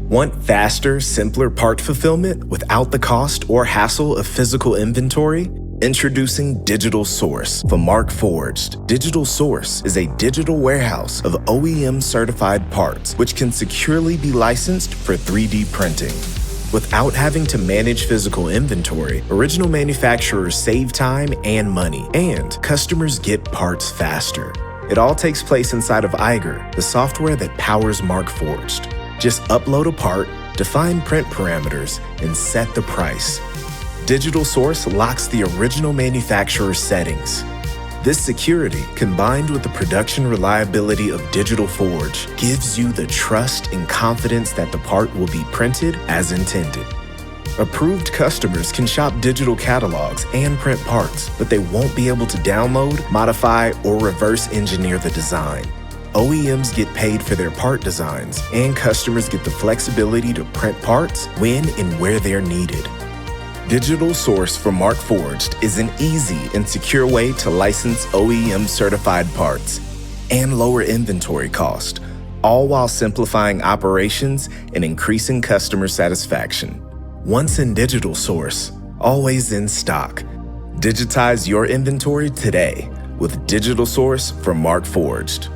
Want faster, simpler part fulfillment without the cost or hassle of physical inventory? Introducing Digital Source from Markforged. Digital Source is a digital warehouse of OEM-certified parts which can securely be licensed for 3D printing. Without having to manage physical inventory, original manufacturers save time and money, and customers get parts faster. It all takes place inside of Eiger, the software that powers Markforged. Just upload a part, define print parameters, and set the price. Digital Source locks the original manufacturer's settings. This security, combined with the production reliability of Digital Forge, gives you the trust and confidence that the part will be printed as intended. Approved customers can shop digital catalogs and print parts, but they won't be able to download, modify, or reverse engineer the design. OEMs get paid for their part designs, and customers get the flexibility to print parts when and where they're needed. Digital Source from Markforged is an easy and secure way to license OEM-certified parts and lower inventory cost, all while simplifying operations and increasing customer satisfaction. Once in Digital Source, always in stock. Digitize your inventory today with Digital Source from Markforged.